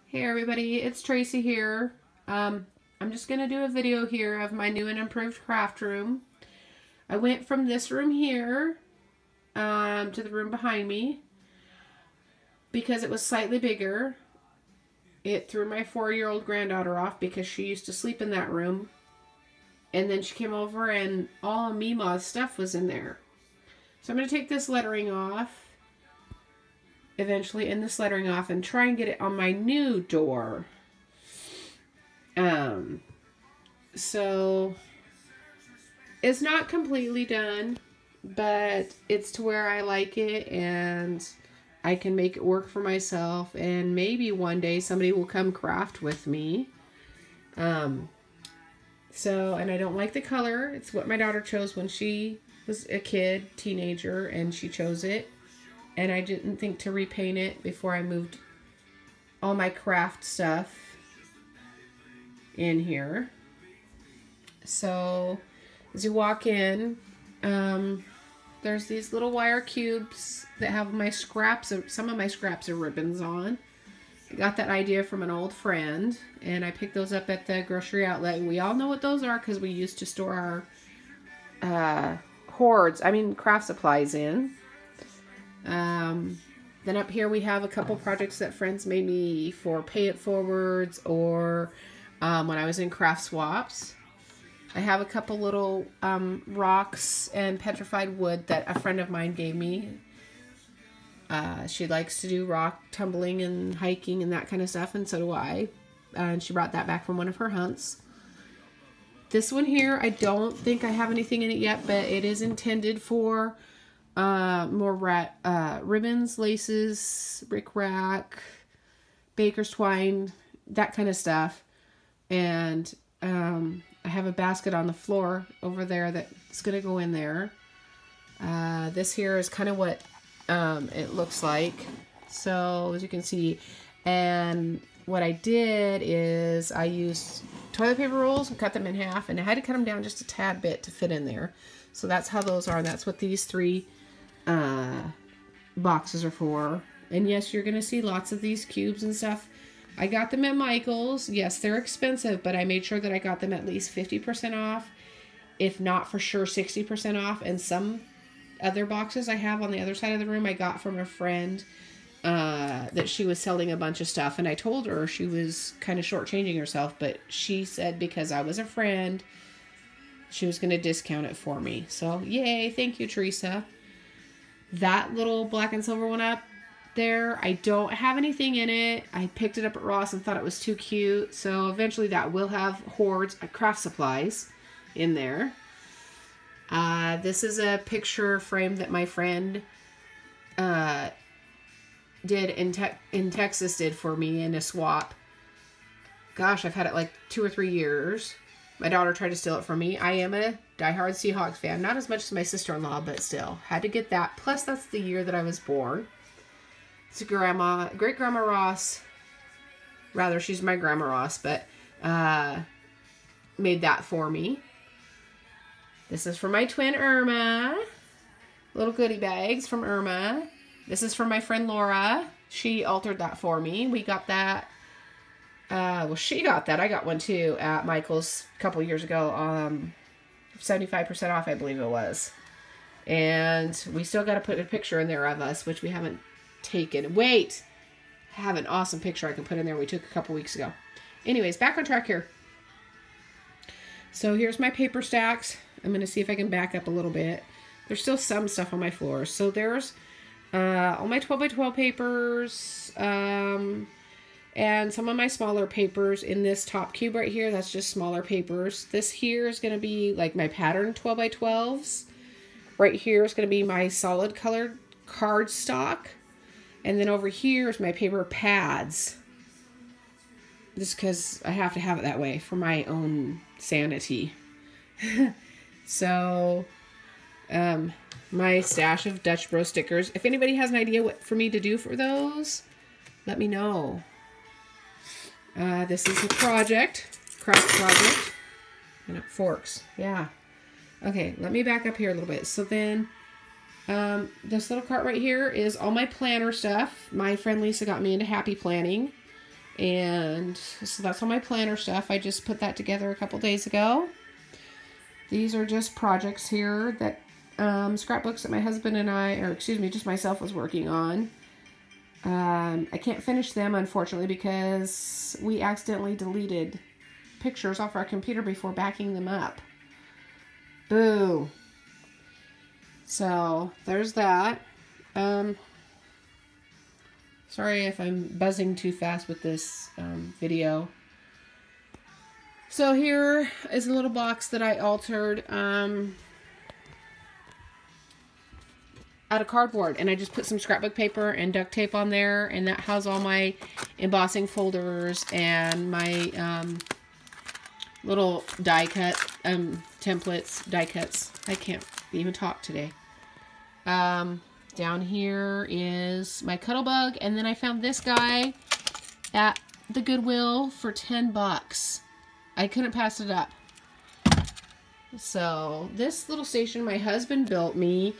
Hey everybody, it's Tracy here. I'm just going to do a video here of my new and improved craft room. I went from this room here to the room behind me because it was slightly bigger. It threw my 4-year-old granddaughter off because she used to sleep in that room. And then she came over and all of Mima's stuff was in there. So I'm going to take this lettering off. Eventually end this lettering off and try and get it on my new door. So it's not completely done, but it's to where I like it and I can make it work for myself, and maybe one day somebody will come craft with me. And I don't like the color. It's what my daughter chose when she was a kid, teenager, and she chose it. And I didn't think to repaint it before I moved all my craft stuff in here. So as you walk in, there's these little wire cubes that have my scraps of, some of my scraps of ribbons on. I got that idea from an old friend, and I picked those up at the grocery outlet. And we all know what those are because we used to store our craft supplies in. Then up here we have a couple projects that friends made me for Pay It Forwards or when I was in craft swaps. I have a couple little rocks and petrified wood that a friend of mine gave me. She likes to do rock tumbling and hiking and that kind of stuff, and so do I. And she brought that back from one of her hunts. This one here, I don't think I have anything in it yet, but it is intended for more ribbons, laces, rickrack, baker's twine, that kind of stuff. And I have a basket on the floor over there that's going to go in there. This here is kind of what it looks like. So as you can see, and what I did is I used toilet paper rolls and cut them in half, and I had to cut them down just a tad bit to fit in there. So that's how those are, and that's what these three boxes are for. And yes, you're gonna see lots of these cubes and stuff. I got them at Michael's. Yes, they're expensive, but I made sure that I got them at least 50% off, if not for sure 60% off. And some other boxes I have on the other side of the room I got from a friend that she was selling a bunch of stuff, and I told her she was kind of shortchanging herself, but she said because I was a friend she was going to discount it for me. So yay, thank you, Teresa. That little black and silver one up there, I don't have anything in it. I picked it up at Ross and thought it was too cute. So eventually that will have hoards of craft supplies in there. This is a picture frame that my friend did in Texas did for me in a swap. Gosh, I've had it like 2 or 3 years. My daughter tried to steal it from me. I am a diehard Seahawks fan. Not as much as my sister-in-law, but still. Had to get that. Plus, that's the year that I was born. It's great-grandma Ross. Rather, she's my grandma Ross, but made that for me. This is for my twin Irma. Little goodie bags from Irma. This is from my friend Laura. She altered that for me. We got that. Well, she got that. I got one too at Michael's a couple years ago. 75% off, I believe it was. And we still got to put a picture in there of us, which we haven't taken. Wait! I have an awesome picture I can put in there we took a couple weeks ago. Anyways, back on track here. So here's my paper stacks. I'm going to see if I can back up a little bit. There's still some stuff on my floor. So there's all my 12x12 papers. And some of my smaller papers in this top cube right here. That's just smaller papers. This here is going to be like my pattern 12x12s. Right here is going to be my solid colored cardstock. And then over here is my paper pads. Just because I have to have it that way for my own sanity. So, my stash of Dutch Bro stickers. If anybody has an idea what for me to do for those, let me know. This is a craft project. And forks, yeah. Okay, let me back up here a little bit. So then, this little cart right here is all my planner stuff. My friend Lisa got me into happy planning. And so that's all my planner stuff. I just put that together a couple days ago. These are just projects here that scrapbooks that my husband and I, or excuse me, just myself was working on. I can't finish them, unfortunately, because we accidentally deleted pictures off our computer before backing them up. Boo. So, there's that. Sorry if I'm buzzing too fast with this video. So here is a little box that I altered out of cardboard, and I just put some scrapbook paper and duct tape on there, and that has all my embossing folders and my little die cut templates, die cuts. I can't even talk today. Down here is my Cuttlebug, and then I found this guy at the Goodwill for 10 bucks. I couldn't pass it up. So this little station my husband built me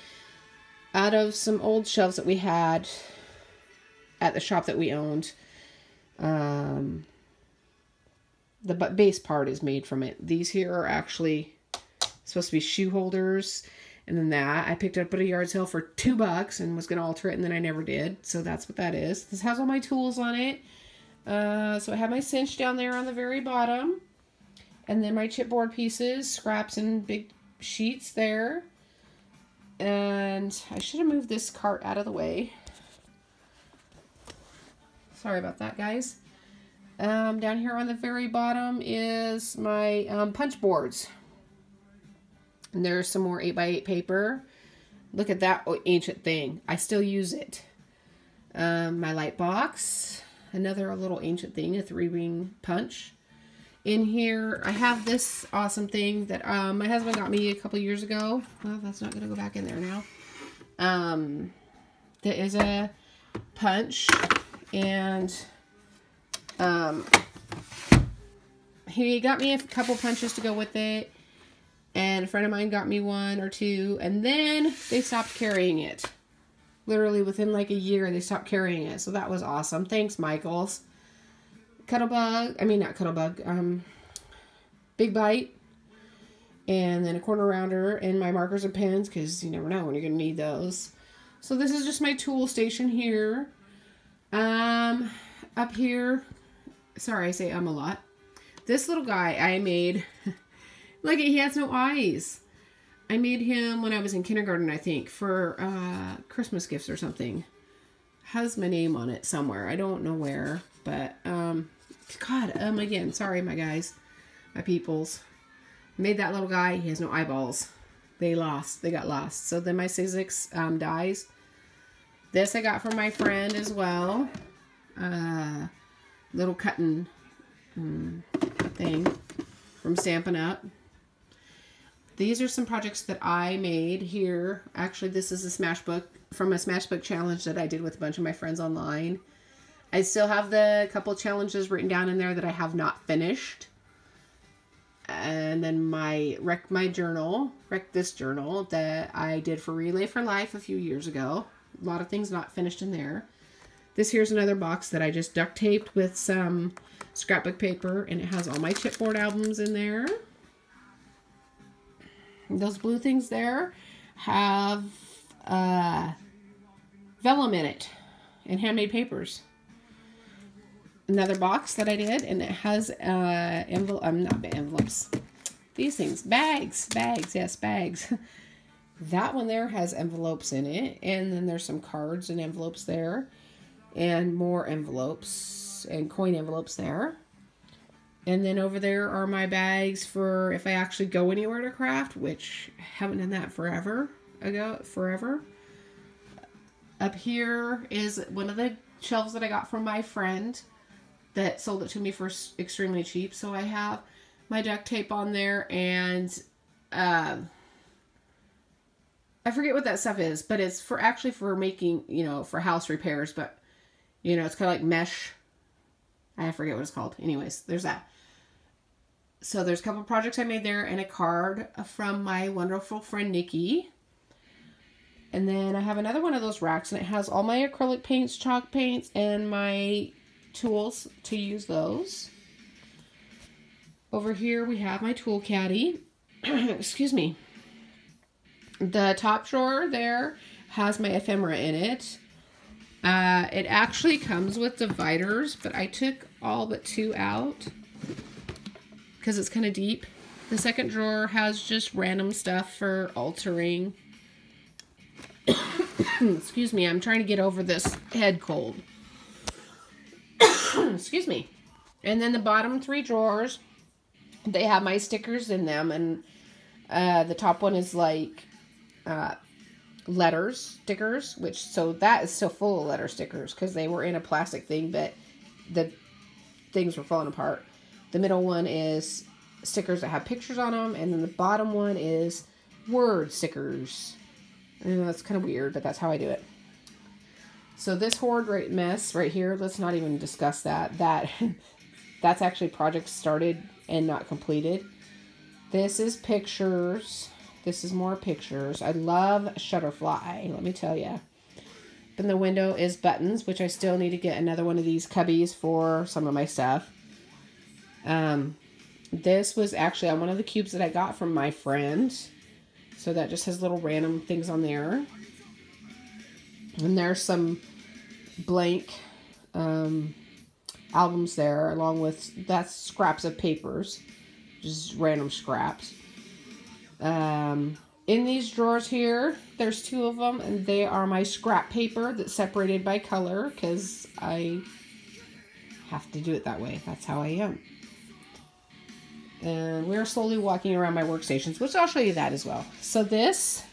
out of some old shelves that we had at the shop that we owned. The base part is made from it. These here are actually supposed to be shoe holders. And then that I picked up at a yard sale for 2 bucks and was going to alter it, and then I never did. So that's what that is. This has all my tools on it. So I have my cinch down there on the very bottom. And then my chipboard pieces, scraps and big sheets there. And I should have moved this cart out of the way. Sorry about that, guys. Down here on the very bottom is my punch boards. And there's some more 8x8 paper. Look at that ancient thing. I still use it. My light box. Another little ancient thing, a 3-ring punch. In here, I have this awesome thing that my husband got me a couple years ago. Well, that's not going to go back in there now. There is a punch. And he got me a couple punches to go with it. And a friend of mine got me 1 or 2, and then they stopped carrying it. Literally within like a year, they stopped carrying it. So that was awesome. Thanks, Michaels. Cuttlebug, I mean not Cuttlebug, Big Bite. And then a corner rounder and my markers and pens, because you never know when you're going to need those. So this is just my tool station here. Up here, sorry I say a lot. This little guy I made... Look, he has no eyes. I made him when I was in kindergarten, I think, for Christmas gifts or something. Has my name on it somewhere. I don't know where, but God, again, sorry, my guys, my peoples. Made that little guy. He has no eyeballs. They got lost. So then my Sizzix dies. This I got from my friend as well. Little cutting thing from Stampin' Up. These are some projects that I made here. Actually, this is a Smashbook from a Smashbook challenge that I did with a bunch of my friends online. I still have the couple challenges written down in there that I have not finished. And then my Wreck This Journal that I did for Relay for Life a few years ago. A lot of things not finished in there. This here's another box that I just duct taped with some scrapbook paper, and it has all my chipboard albums in there. Those blue things there have vellum in it and handmade papers. Another box that I did, and it has not envelopes. These things, bags, yes, bags. That one there has envelopes in it, and then there's some cards and envelopes there, and more envelopes and coin envelopes there. And then over there are my bags for if I actually go anywhere to craft, which I haven't done that forever. Up here is one of the shelves that I got from my friend that sold it to me for extremely cheap. So I have my duct tape on there, and I forget what that stuff is, but it's for making, for house repairs, but it's kind of like mesh. I forget what it's called. Anyways, there's that. So there's a couple projects I made there, and a card from my wonderful friend Nikki. And then I have another one of those racks, and it has all my acrylic paints, chalk paints, and my tools to use those. Over here we have my tool caddy. Excuse me. The top drawer there has my ephemera in it. It actually comes with dividers, but I took all but 2 out because it's kind of deep. The second drawer has just random stuff for altering. Excuse me, I'm trying to get over this head cold. Excuse me. And then the bottom 3 drawers, they have my stickers in them, and the top one is like letters, stickers, so that is still full of letter stickers because they were in a plastic thing, but the things were falling apart. The middle one is stickers that have pictures on them, and then the bottom one is word stickers. I know that's kind of weird, but that's how I do it. So this hoard mess right here, let's not even discuss that. That's actually project started and not completed. This is pictures. This is more pictures. I love Shutterfly, let me tell you. Then the window is buttons, which I still need to get another one of these cubbies for some of my stuff. This was actually on one of the cubes that I got from my friend. So that just has little random things on there. And there's some blank albums there, along with, that's scraps of papers. Just random scraps. In these drawers here, there's 2 of them, and they are my scrap paper that's separated by color, because I have to do it that way. That's how I am. And we're slowly walking around my workstations, which I'll show you that as well. So this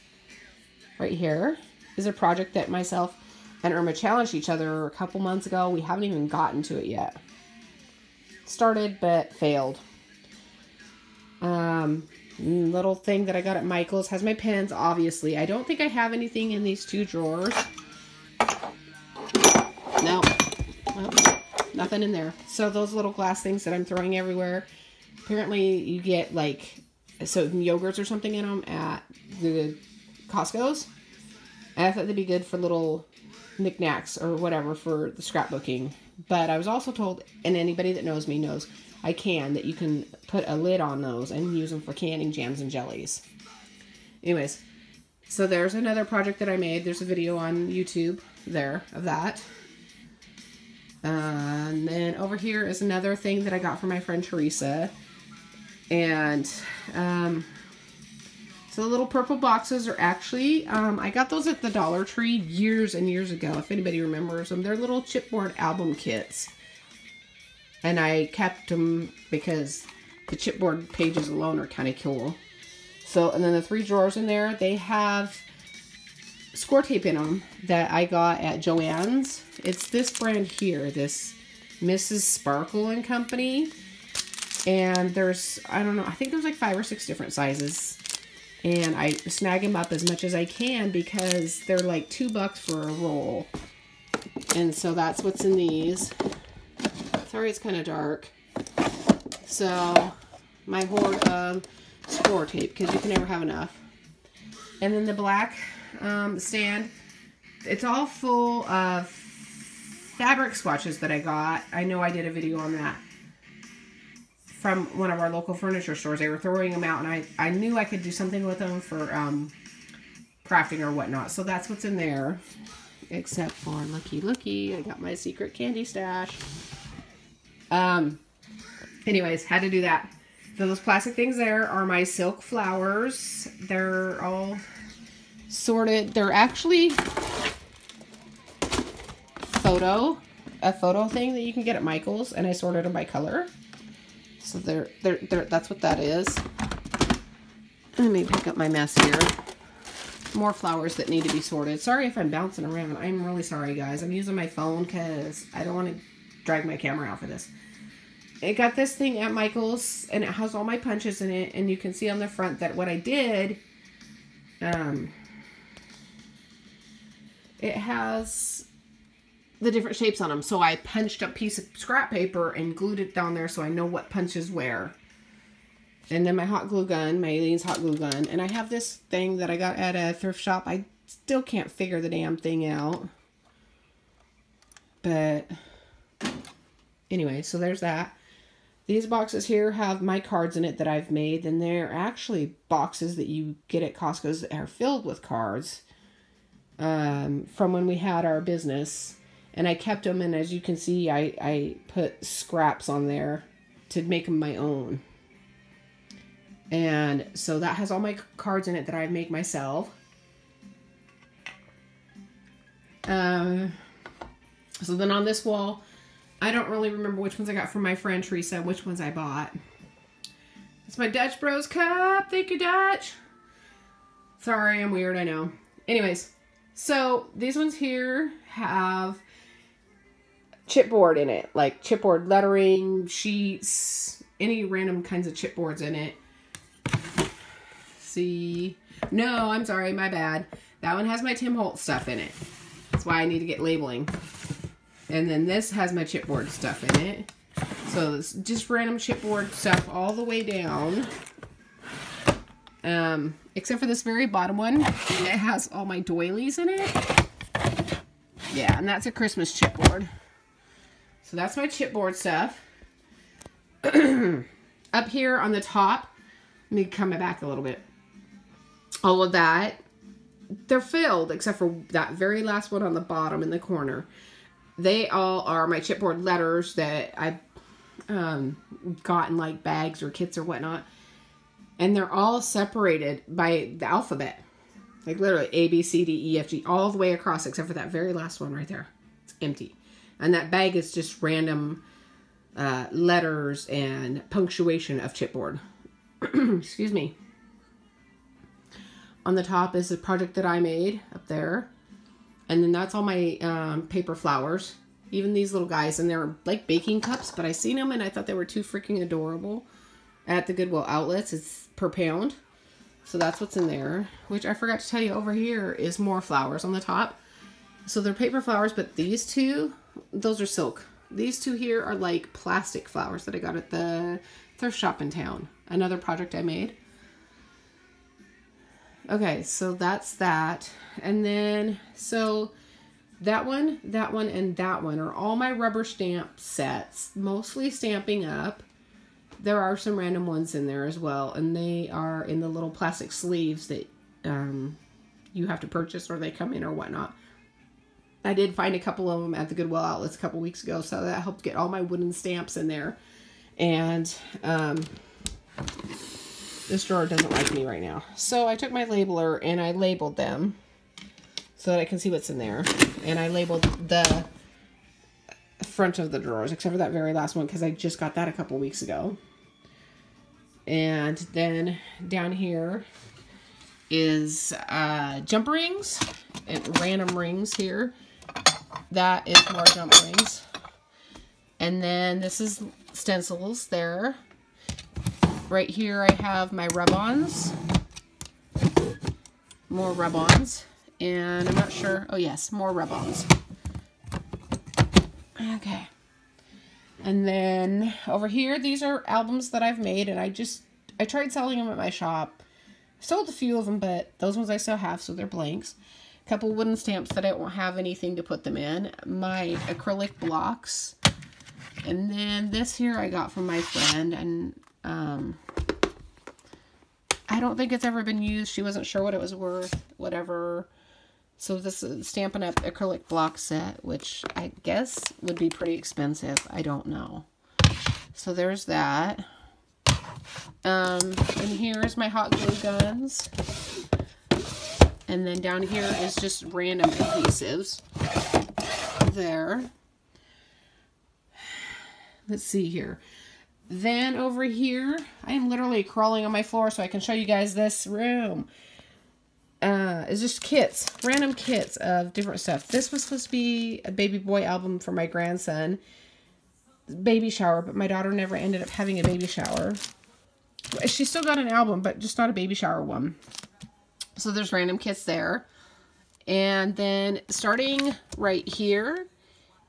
right here is a project that myself and Irma challenged each other a couple months ago. We haven't even gotten to it yet. Started, but failed. Little thing that I got at Michael's has my pens, obviously. I don't think I have anything in these 2 drawers. No. Well, nothing in there. So those little glass things that I'm throwing everywhere, apparently you get like some yogurts or something in them at the Costco's. And I thought they'd be good for little knickknacks or whatever for the scrapbooking. But I was also told, and anybody that knows me knows, that you can put a lid on those and use them for canning jams and jellies. Anyways, so there's another project that I made. There's a video on YouTube there of that. And then over here is another thing that I got from my friend Teresa. And so the little purple boxes are actually, I got those at the Dollar Tree years and years ago, if anybody remembers them. They're little chipboard album kits. And I kept them because the chipboard pages alone are kind of cool. So, and then the 3 drawers in there, they have score tape in them that I got at Joann's. It's this brand here, this Mrs. Sparkle and Company. And there's, I don't know, I think there's like 5 or 6 different sizes. And I snag them up as much as I can because they're like $2 for a roll. And so that's what's in these. Sorry, it's kind of dark. So, my hoard of score tape, because you can never have enough. And then the black stand, it's all full of fabric swatches that I got. I know I did a video on that from one of our local furniture stores. They were throwing them out, and I knew I could do something with them for crafting or whatnot. So that's what's in there. Except for, looky, I got my secret candy stash. Anyways, had to do that. So those plastic things there are my silk flowers. They're all sorted. They're actually a photo thing that you can get at Michael's, and I sorted them by color. So they're that's what that is. Let me pick up my mess here. More flowers that need to be sorted. Sorry if I'm bouncing around. I'm really sorry, guys. I'm using my phone because I don't want to drag my camera out for this. I got this thing at Michael's, and it has all my punches in it, and you can see on the front that what I did, it has the different shapes on them. So I punched a piece of scrap paper and glued it down there so I know what punches where. And then my hot glue gun, my Aleene's hot glue gun. And I have this thing that I got at a thrift shop. I still can't figure the damn thing out. But Anyway, so there's that. These boxes here have my cards in it that I've made, and they're actually boxes that you get at Costco's that are filled with cards from when we had our business. And I kept them, and as you can see, I put scraps on there to make them my own. And so that has all my cards in it that I make myself. So then on this wall, I don't really remember which ones I got from my friend Teresa and which ones I bought. It's my Dutch Bros cup. Thank you, Dutch. Sorry, I'm weird, I know. Anyways, so these ones here have chipboard in it. Like chipboard lettering, sheets, any random kinds of chipboards in it. See? No, I'm sorry, my bad. That one has my Tim Holtz stuff in it. That's why I need to get labeling. And then this has my chipboard stuff in it. So it's just random chipboard stuff all the way down. Except for this very bottom one. It has all my doilies in it. Yeah, and that's a Christmas chipboard. So that's my chipboard stuff. Up here on the top, let me come back a little bit. All of that, they're filled except for that very last one on the bottom in the corner. They all are my chipboard letters that I've got in like bags or kits or whatnot. And they're all separated by the alphabet. Like literally A, B, C, D, E, F, G, all the way across except for that very last one right there. It's empty. And that bag is just random letters and punctuation of chipboard. Excuse me. On the top is a project that I made up there. And then that's all my paper flowers. Even these little guys. And they're like baking cups. But I seen them and I thought they were too freaking adorable. At the Goodwill outlets. It's per pound. So that's what's in there. Which I forgot to tell you over here is more flowers on the top. So they're paper flowers. But these two, those are silk. These two here are like plastic flowers that I got at the thrift shop in town. Another project I made. Okay, so that's that. And then, so that one, and that one are all my rubber stamp sets. Mostly Stampin' Up. There are some random ones in there as well. And they are in the little plastic sleeves that you have to purchase or they come in or whatnot. I did find a couple of them at the Goodwill outlets a couple weeks ago. So that helped get all my wooden stamps in there. And this drawer doesn't like me right now. So I took my labeler and I labeled them so that I can see what's in there. And I labeled the front of the drawers, except for that very last one, because I just got that a couple weeks ago. And then down here is jump rings and random rings here. That is more jump rings. And then this is stencils there. Right here I have my rub-ons. More rub-ons. And I'm not sure. Oh yes, more rub-ons. Okay. And then over here, these are albums that I've made. And I tried selling them at my shop. I've sold a few of them, but those ones I still have, so they're blanks. A couple wooden stamps that I don't have anything to put them in. My acrylic blocks. And then this here I got from my friend. And I don't think it's ever been used. She wasn't sure what it was worth. Whatever. So this is Stampin' Up! Acrylic block set, which I guess would be pretty expensive. I don't know. So there's that. And here's my hot glue guns. And then down here is just random adhesives. There. Let's see here. Then over here, I am literally crawling on my floor so I can show you guys this room. It's just kits, random kits of different stuff. This was supposed to be a baby boy album for my grandson. Baby shower, but my daughter never ended up having a baby shower. She still got an album, but just not a baby shower one. So there's random kits there. And then starting right here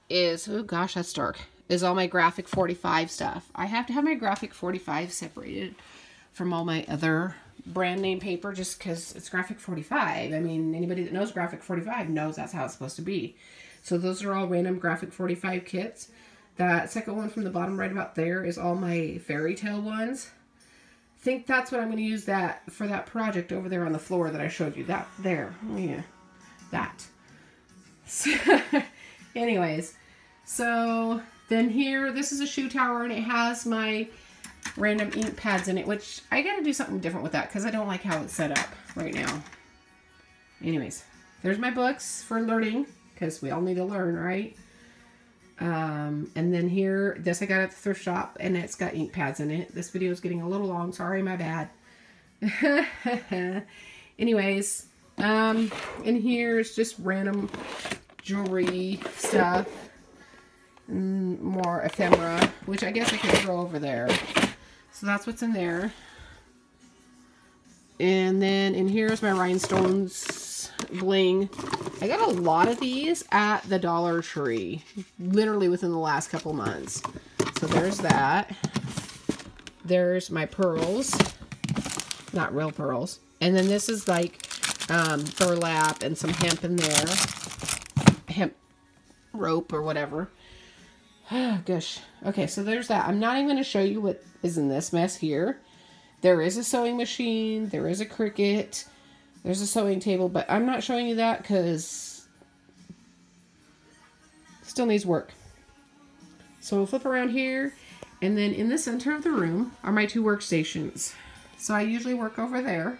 is, oh gosh, that's dark, is all my Graphic 45 stuff. I have to have my Graphic 45 separated from all my other brand name paper just because it's Graphic 45. I mean, anybody that knows Graphic 45 knows that's how it's supposed to be. So those are all random Graphic 45 kits. That second one from the bottom right about there is all my fairy tale ones. I think that's what I'm going to use that for that project over there on the floor that I showed you. That there. Yeah. That. So, anyways, so then here, this is a shoe tower, and it has my random ink pads in it, which I got to do something different with that because I don't like how it's set up right now. Anyways, there's my books for learning because we all need to learn, right? And then here, this I got at the thrift shop, and it's got ink pads in it. This video is getting a little long. Sorry, my bad. Anyways, and here's just random jewelry stuff. More ephemera, which I guess I could throw over there. So that's what's in there. And then in here's my rhinestones bling. I got a lot of these at the Dollar Tree, literally within the last couple months. So there's that. There's my pearls, not real pearls. And then this is like burlap and some hemp in there, hemp rope or whatever. Oh, gosh. Okay, so there's that. I'm not even going to show you what is in this mess here. There is a sewing machine. There is a Cricut. There's a sewing table, but I'm not showing you that because it still needs work. So we'll flip around here, and then in the center of the room are my 2 workstations. So I usually work over there.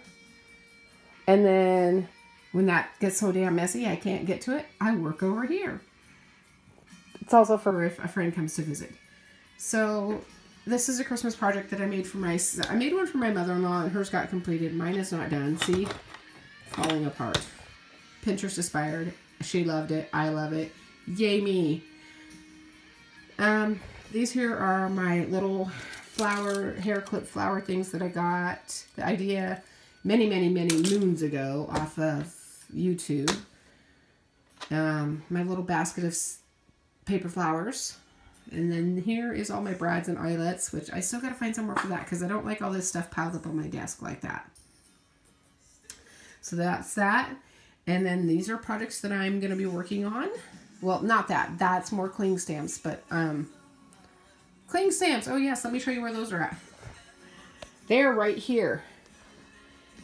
And then when that gets so damn messy I can't get to it, I work over here. It's also for if a friend comes to visit. So this is a Christmas project that I made for I made one for my mother-in-law, and hers got completed. Mine is not done. See? Falling apart. Pinterest inspired. She loved it. I love it. Yay me. These here are my little hair clip flower things that I got the idea many moons ago off of YouTube. My little basket of paper flowers. And then here is all my brads and eyelets, which I still got to find somewhere for that because I don't like all this stuff piled up on my desk like that. So that's that. And then these are projects that I'm going to be working on. Well, not that. That's more cling stamps, but cling stamps. Oh yes, let me show you where those are at. They're right here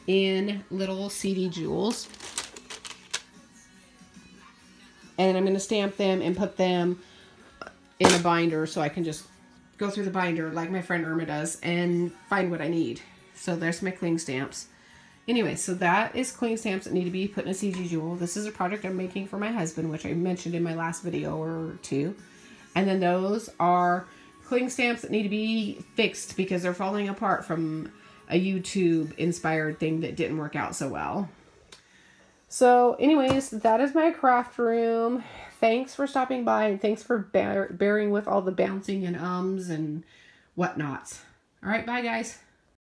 in little CD jewels. And I'm going to stamp them and put them in a binder so I can just go through the binder like my friend Irma does and find what I need. So there's my cling stamps. Anyway, so that is cling stamps that need to be put in a CG jewel. This is a project I'm making for my husband, which I mentioned in my last video or two. And then those are cling stamps that need to be fixed because they're falling apart from a YouTube inspired thing that didn't work out so well. So anyways, that is my craft room. Thanks for stopping by, and thanks for bearing with all the bouncing and ums and whatnots. All right, bye guys.